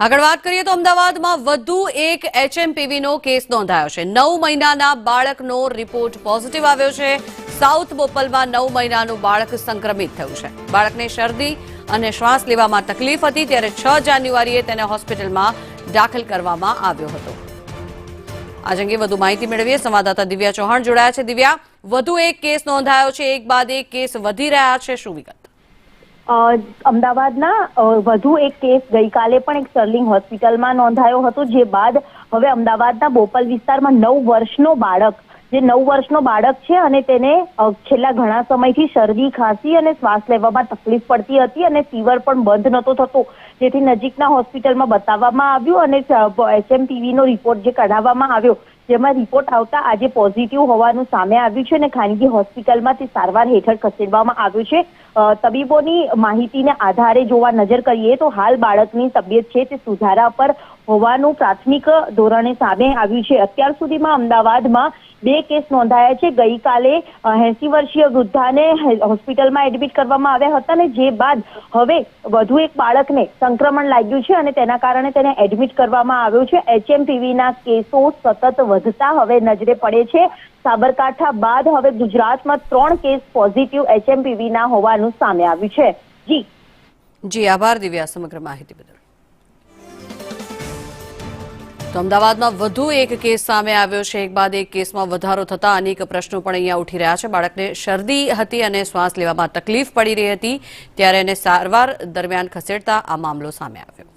આગળ વાત કરીએ તો અમદાવાદમાં વધુ એક એચએમપીવીનો કેસ નોંધાયો છે। 9 મહિનાના બાળકનો રિપોર્ટ પોઝિટિવ આવ્યો છે। સાઉથ બોપલમાં 9 મહિનાનું બાળક સંક્રમિત થયું છે। બાળકને શરદી અને શ્વાસ લેવામાં તકલીફ હતી, ત્યારે 6 જાન્યુઆરીએ તેને હોસ્પિટલમાં દાખલ કરવામાં આવ્યો હતો। આ અંગે વધુ માહિતી મેળવીએ। સંવાદદાતા દિવ્યા ચૌહાણ જોડાયા છે। દિવ્યા, વધુ એક કેસ નોંધાયો છે, એક બાદ એક કેસ વધી રહ્યા છે, શું વિગત? અમદાવાદના વધુ એક કેસ ગઈકાલે પણ એક સ્ટર્લિંગ હોસ્પિટલમાં નોંધાયો હતો, જે બાદ હવે અમદાવાદના બોપલ વિસ્તારમાં 9 વર્ષનો બાળક છે અને તેને છેલ્લા ઘણા સમયથી શરદી, ખાંસી અને શ્વાસ લેવામાં તકલીફ પડતી હતી અને ફીવર પણ બંધ નહોતો થતો, જેથી નજીકના હોસ્પિટલમાં બતાવવામાં આવ્યું અને એચએમપીવીનો રિપોર્ટ જે કઢાવવામાં આવ્યો, જેમાં રિપોર્ટ આવતા આજે પોઝિટિવ હોવાનું સામે આવ્યું છે અને ખાનગી હોસ્પિટલમાં તે સારવાર હેઠળ ખસેડવામાં આવ્યું છે। તબીબોની માહિતીને આધારે જોવા નજર કરીએ તો હાલ બાળકની તબિયત છે તે સુધારા પર હોવાનું પ્રાથમિક ધોરણે સામે આવ્યું છે। અત્યાર સુધીમાં અમદાવાદમાં 2 કેસ નોંધાયા છે। ગઈકાલે 80 વર્ષીય વૃદ્ધાને હોસ્પિટલમાં એડમિટ કરવામાં આવ્યા હતા અને જે બાદ હવે વધુ એક બાળકને સંક્રમણ લાગ્યું છે અને તેના કારણે તેને એડમિટ કરવામાં આવ્યો છે। એચએમપીવીના કેસો સતત વધતા હવે નજરે પડે છે। સાબરકાંઠા બાદ હવે ગુજરાતમાં 3 કેસ પોઝિટિવ એચએમપીવીના હોવાનું સામે આવ્યું છે। જી આભાર દિવ્યા સમગ્ર માહિતી બદલ। તો અમદાવાદમાં વધુ એક કેસ સામે આવ્યો છે। એક બાદ એક કેસમાં વધારો થતા અનેક પ્રશ્નો પણ અહીંયા ઉઠી રહ્યા છે। બાળકને શરદી હતી અને શ્વાસ લેવામાં તકલીફ પડી રહી હતી, ત્યારે એને સારવાર દરમિયાન ખસેડતા આ મામલો સામે આવ્યો।